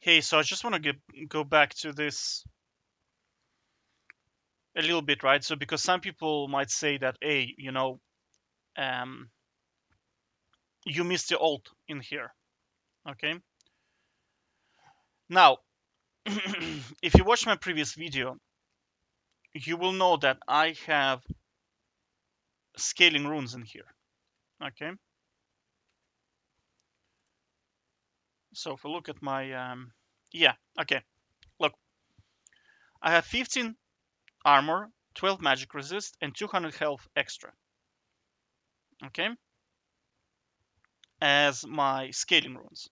Hey, so I just want to go back to this a little bit, right? So because some people might say that, hey, um, you missed the ult in here, okay? Now, if you watch my previous video, you will know that I have scaling runes in here, okay? So if we look at my, yeah, okay. Look, I have 15 armor, 12 magic resist, and 200 health extra, okay? As my scaling runes.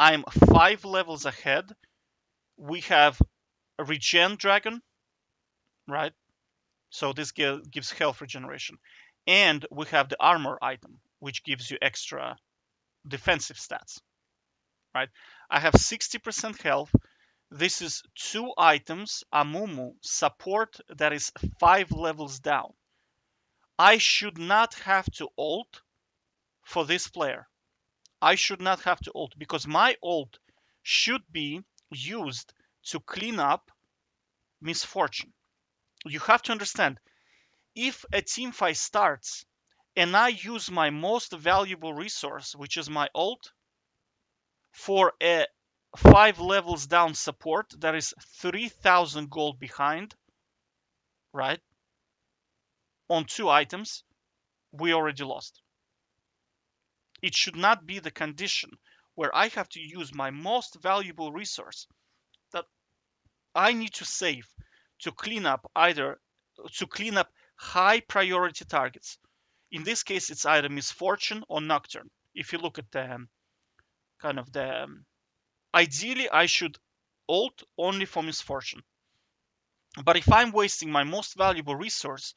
I'm 5 levels ahead. We have a regen dragon, right? So this gives health regeneration. And we have the armor item, which gives you extra defensive stats, right? I have 60% health. This is 2 items, Amumu, support that is 5 levels down. I should not have to ult for this player. I should not have to ult because my ult should be used to clean up Miss Fortune. You have to understand, if a team fight starts and I use my most valuable resource, which is my ult, for a 5 levels down support that is 3,000 gold behind, right? On 2 items, we already lost. It should not be the condition where I have to use my most valuable resource that I need to save to clean up high priority targets. In this case, it's either Miss Fortune or Nocturne. If you look at the kind of the ideally, I should ult only for Miss Fortune. But if I'm wasting my most valuable resource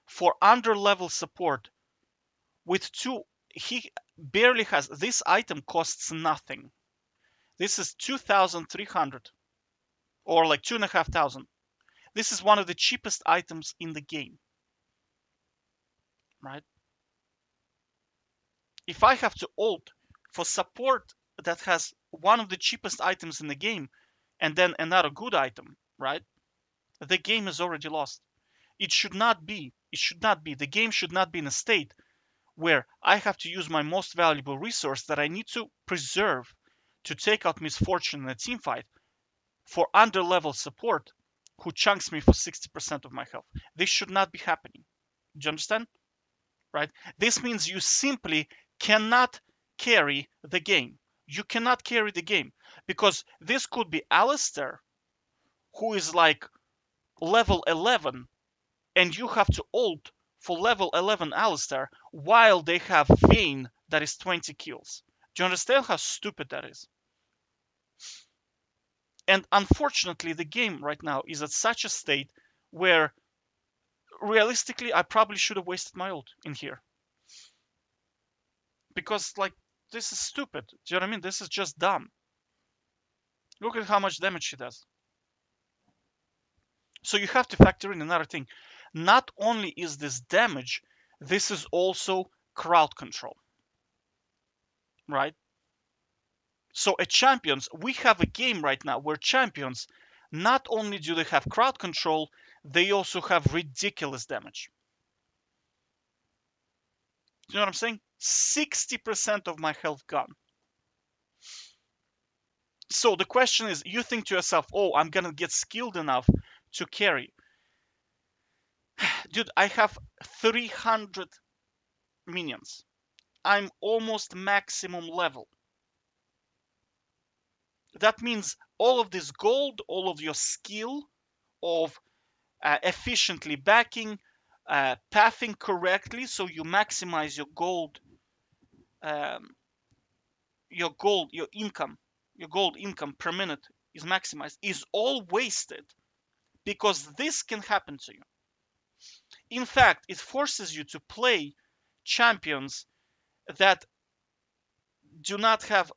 for under level support with 2, he barely has, this item costs nothing. This is 2,300 or like 2,500. This is one of the cheapest items in the game, right? If I have to ult for support that has one of the cheapest items in the game and then another good item, right? The game is already lost. It should not be. It should not be. The game should not be in a state where I have to use my most valuable resource that I need to preserve to take out Miss Fortune in a team fight for under level support who chunks me for 60% of my health. This should not be happening. Do you understand? Right? This means you simply cannot carry the game. You cannot carry the game because this could be Alistair, who is like level 11, and you have to ult for level 11 Alistair while they have Vayne that is 20 kills. Do you understand how stupid that is? And unfortunately, the game right now is at such a state where realistically, I probably should have wasted my ult in here. Because, like, this is stupid. Do you know what I mean? This is just dumb. Look at how much damage she does. So you have to factor in another thing. Not only is this damage, this is also crowd control, right? So at champions, we have a game right now where champions, not only do they have crowd control, they also have ridiculous damage. You know what I'm saying? 60% of my health gone. So the question is, you think to yourself, oh, I'm gonna get skilled enough to carry. Dude, I have 300 minions. I'm almost maximum level. That means all of this gold, all of your skill of efficiently backing, pathing correctly so you maximize um, your income, your gold income per minute is maximized, is all wasted because this can happen to you. In fact, it forces you to play champions that do not have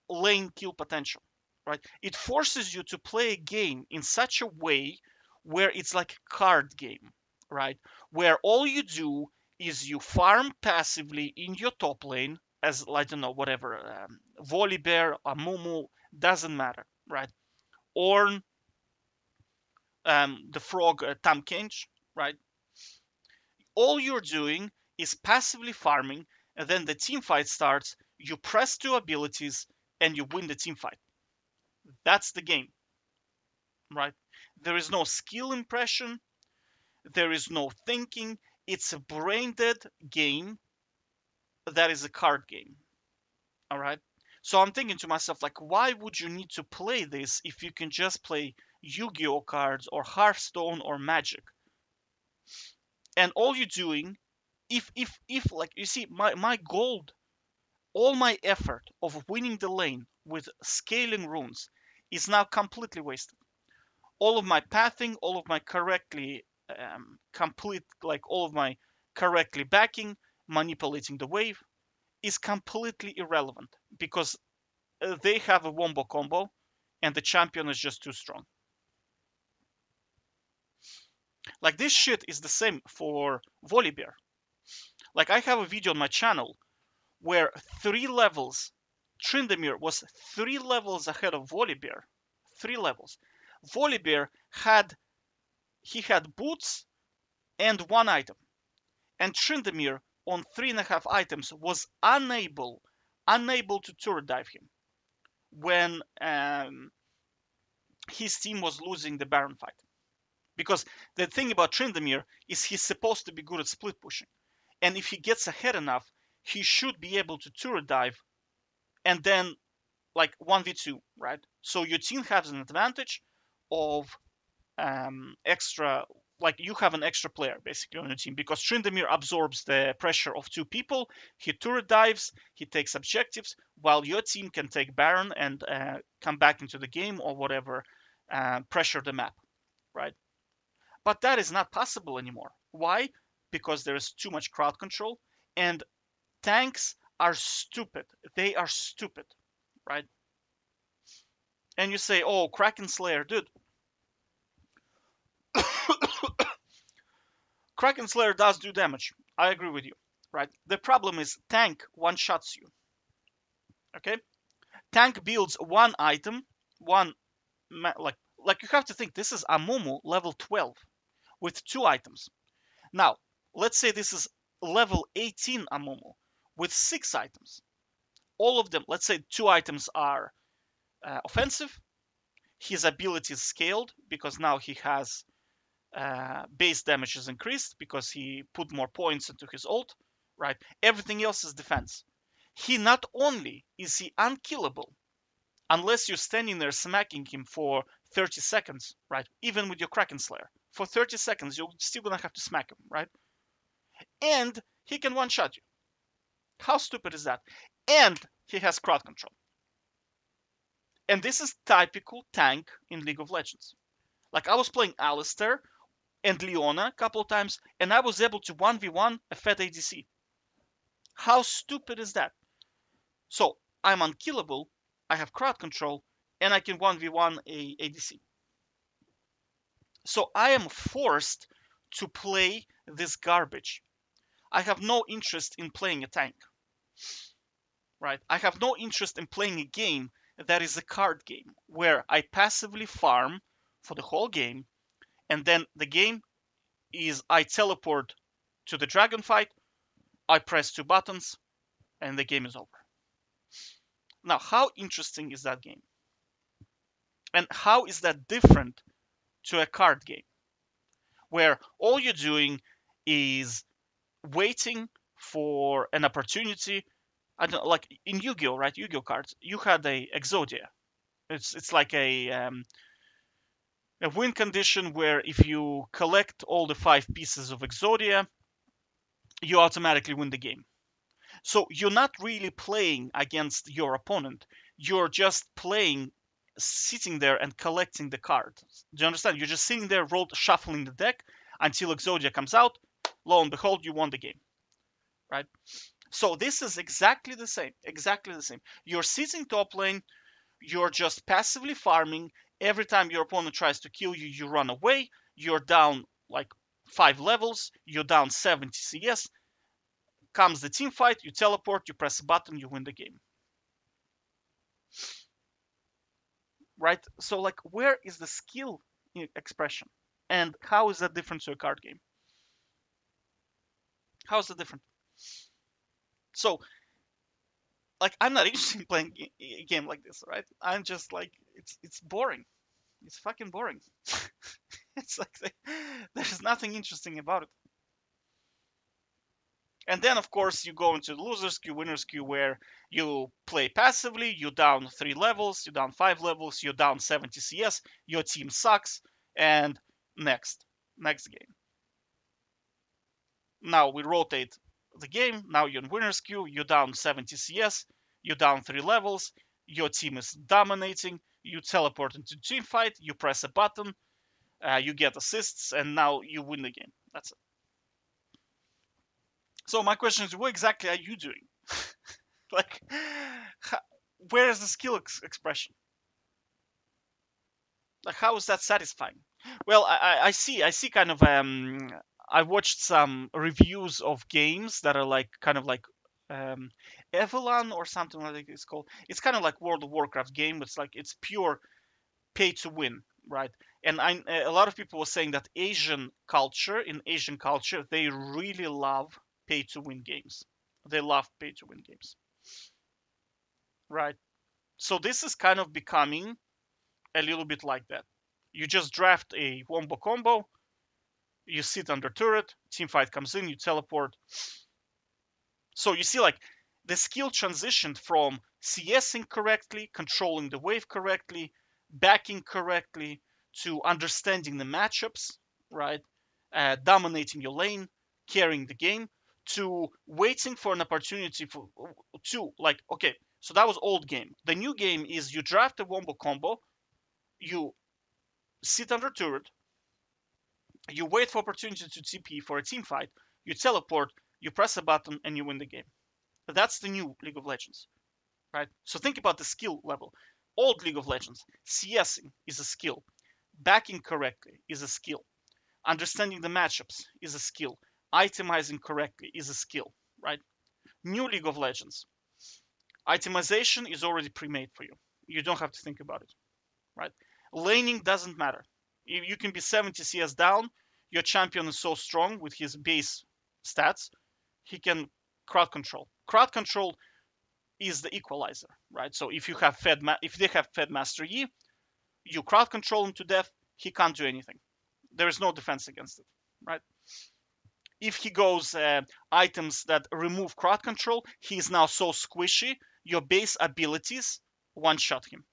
lane kill potential, right? It forces you to play a game in such a way where it's like a card game, right? Where all you do is you farm passively in your top lane as, I don't know, whatever, Volibear, Amumu, doesn't matter, right? Ornn, the frog Tahm Kench, right? All you're doing is passively farming, and then the team fight starts. You press two abilities, and you win the team fight. That's the game, right? There is no skill impression. There is no thinking. It's a brain dead game that is a card game. All right. So I'm thinking to myself, like, why would you need to play this if you can just play Yu-Gi-Oh cards or Hearthstone or Magic? And all you're doing, if like you see, my gold, all my effort of winning the lane with scaling runes is now completely wasted. All of my pathing, all of my correctly complete, like all of my correctly backing, manipulating the wave is completely irrelevant because they have a wombo combo and the champion is just too strong. Like this shit is the same for Volibear. Like I have a video on my channel where 3 levels, Tryndamere was 3 levels ahead of Volibear. 3 levels. Volibear had boots and 1 item, and Tryndamere on 3.5 items was unable to turret dive him when his team was losing the Baron fight. Because the thing about Tryndamere is he's supposed to be good at split pushing. And if he gets ahead enough, he should be able to turret dive and then like 1v2, right? So your team has an advantage of extra, like you have an extra player basically on your team because Tryndamere absorbs the pressure of 2 people. He turret dives, he takes objectives, while your team can take Baron and come back into the game or whatever, pressure the map, right? But that is not possible anymore. Why? Because there is too much crowd control and tanks are stupid. They are stupid, right? And you say, oh, Kraken Slayer, dude. Kraken Slayer does do damage. I agree with you, right? The problem is tank one-shots you, okay? Tank builds 1 item, like you have to think this is Amumu level 12 with 2 items. Now, let's say this is level 18 Amumu with 6 items. All of them, let's say 2 items are offensive. His ability is scaled because now he has base damage is increased because he put more points into his ult, right? Everything else is defense. He not only is he unkillable, unless you're standing there smacking him for 30 seconds, right? Even with your Kraken Slayer. For 30 seconds, you're still gonna have to smack him, right? And he can one-shot you. How stupid is that? And he has crowd control. And this is typical tank in League of Legends. Like I was playing Alistar and Leona a couple of times, and I was able to 1v1 a Fed ADC. How stupid is that? So I'm unkillable, I have crowd control, and I can 1v1 a ADC. So I am forced to play this garbage. I have no interest in playing a tank, right? I have no interest in playing a game that is a card game where I passively farm for the whole game, and then the game is I teleport to the dragon fight, I press 2 buttons, and the game is over. Now, how interesting is that game? And how is that different to a card game where all you're doing is waiting for an opportunity? I don't like in Yu-Gi-Oh, right? Yu-Gi-Oh cards, you had a Exodia. It's like a win condition where if you collect all the 5 pieces of Exodia, you automatically win the game. So you're not really playing against your opponent. You're just playing, sitting there and collecting the cards. Do you understand? You're just sitting there, shuffling the deck until Exodia comes out. Lo and behold, you won the game, right? So this is exactly the same. Exactly the same. You're sitting top lane. You're just passively farming. Every time your opponent tries to kill you, you run away. You're down like 5 levels. You're down 70 CS. Comes the team fight, you teleport, you press a button, you win the game. right? So like, where is the skill expression, and how is that different to a card game? How is it different? So like, I'm not interested in playing a game like this, right? I'm just like, it's boring. It's fucking boring. It's like there's nothing interesting about it. And then, of course, you go into the losers queue, winners queue, where you play passively. You down 3 levels, you down 5 levels, you down 70 CS. Your team sucks, and next game. Now we rotate the game. Now you're in winners queue. You're down 70 CS. You're down 3 levels. Your team is dominating. You teleport into team fight. You press a button. You get assists, and now you win the game. That's it. So my question is, what exactly are you doing? Like, where is the skill expression? Like, how is that satisfying? Well, I see kind of I watched some reviews of games that are like kind of like um Evelyn or something like it's called. It's kind of like World of Warcraft game. It's like it's pure pay to win, right? And a lot of people were saying that Asian culture, they really love pay to win games. They love pay to win games, right? So this is kind of becoming a little bit like that. You just draft a wombo combo, you sit under turret, team fight comes in, you teleport. So you see, like, the skill transitioned from CSing correctly, controlling the wave correctly, backing correctly, to understanding the matchups, right? Dominating your lane, carrying the game, to waiting for an opportunity to, like, okay, so that was old game. The new game is you draft a wombo combo, you sit under turret, you wait for opportunity to TP for a team fight, you teleport, you press a button, and you win the game. That's the new League of Legends, right? So think about the skill level. Old League of Legends, CSing is a skill, backing correctly is a skill, understanding the matchups is a skill, itemizing correctly is a skill, right? New League of Legends, itemization is already pre-made for you. You don't have to think about it, right? Laning doesn't matter. You can be 70 CS down. Your champion is so strong with his base stats, he can crowd control. Crowd control is the equalizer, right? So if if they have fed Master Yi, you crowd control him to death. He can't do anything. There is no defense against it, right? If he goes items that remove crowd control, he is now so squishy. Your base abilities one shot him.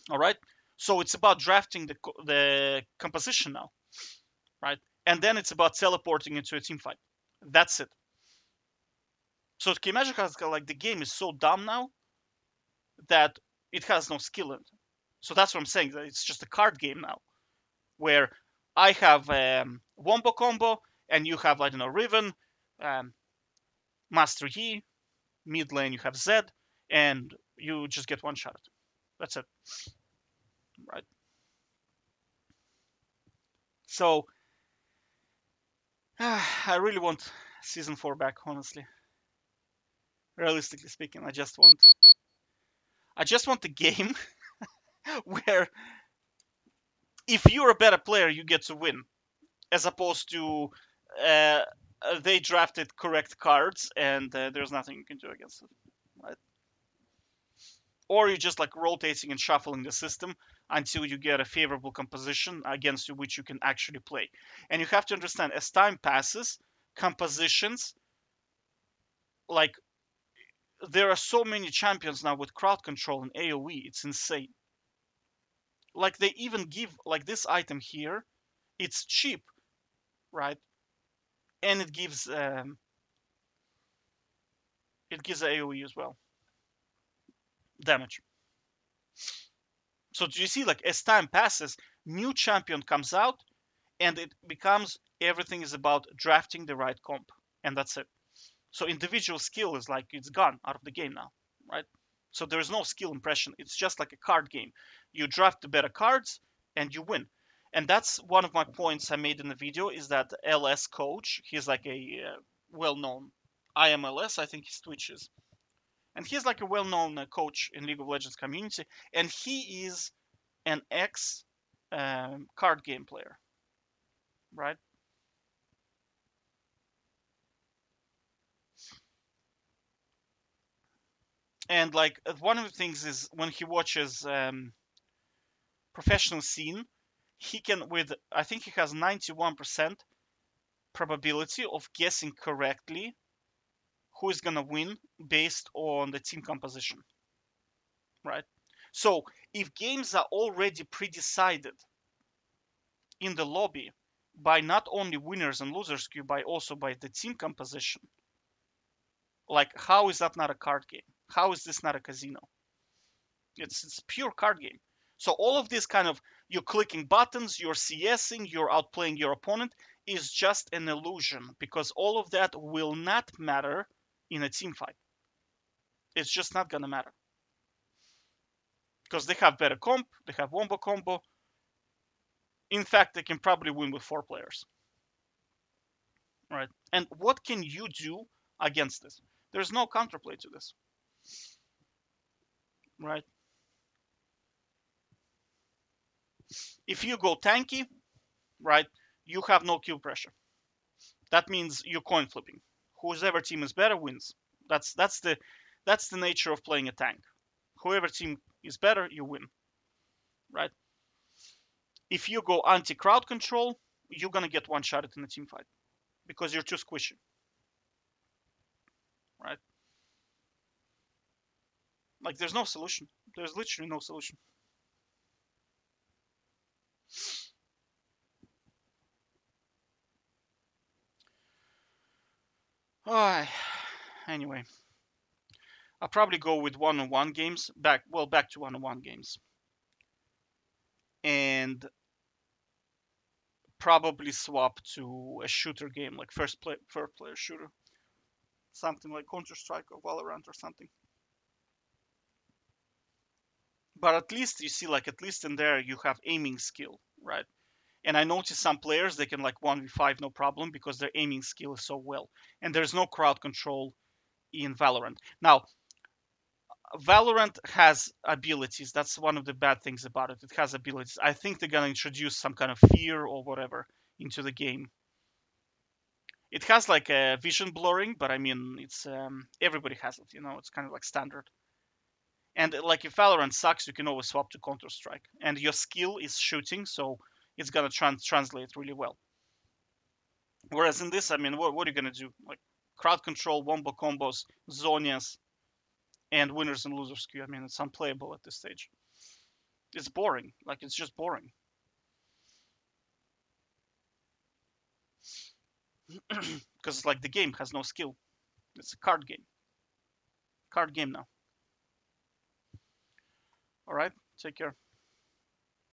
All right. So it's about drafting the composition now, right? And then it's about teleporting into a team fight. That's it. So K-Magic has got, like, the game is so dumb now that it has no skill in it. So that's what I'm saying. That it's just a card game now, where I have Wombo combo and you have, I don't know, Riven, um, Master Yi, mid lane you have Zed, and you just get one shot at it. That's it, right? So I really want season 4 back, honestly. Realistically speaking, I just want the game where if you're a better player, you get to win, as opposed to uh, they drafted correct cards and there's nothing you can do against it, right? Or you're just like rotating and shuffling the system until you get a favorable composition against which you can actually play. And you have to understand, as time passes, compositions, like, there are so many champions now with crowd control and AoE, it's insane. Like, they even give, like, this item here, it's cheap, right? And it gives AoE as well, damage. So do you see, like, as time passes, new champion comes out, and it becomes everything is about drafting the right comp, and that's it. So individual skill is like it's gone out of the game now, right? So there is no skill impression. It's just like a card game. You draft the better cards and you win. And that's one of my points I made in the video, is that LS coach, he's like a well-known IMLS, I think his Twitch is, and he's like a well-known coach in League of Legends community, and he is an ex card game player, right? And like one of the things is when he watches professional scene, he can with I think he has 91% probability of guessing correctly who is gonna win based on the team composition, right? So if games are already pre-decided in the lobby by not only winners and losers queue, but also by the team composition, like how is that not a card game? How is this not a casino? It's pure card game. So all of this kind of you're clicking buttons, you're CSing, you're outplaying your opponent is just an illusion because all of that will not matter in a team fight. It's just not gonna matter because they have better comp, they have wombo combo. In fact, they can probably win with 4 players, right? And what can you do against this? There's no counterplay to this, right? If you go tanky, right, you have no kill pressure. That means you're coin flipping. Whoever team is better wins. That's the nature of playing a tank. Whoever team is better, you win, right? If you go anti crowd control, you're gonna get one shot in a team fight because you're too squishy, right? Like there's no solution. There's literally no solution. Oh, anyway, I'll probably go with one-on-one games. Back to one-on-one games, and probably swap to a shooter game like first player shooter, something like Counter Strike or Valorant or something. But at least you see, like at least in there you have aiming skill, right? And I notice some players they can like 1v5 no problem because their aiming skill is so well, and there's no crowd control in Valorant. Now, Valorant has abilities. That's one of the bad things about it. It has abilities. I think they're gonna introduce some kind of fear or whatever into the game. It has like a vision blurring, but I mean, it's everybody has it. It's kind of like standard. And like if Valorant sucks, you can always swap to Counter Strike, and your skill is shooting, so it's gonna translate really well. Whereas in this, I mean, what are you gonna do? Like crowd control, wombo combos, zonias, and winners and losers queue. I mean, it's unplayable at this stage. It's boring. Like it's just boring. Because like the game has no skill. It's a card game. Card game now. All right. Take care.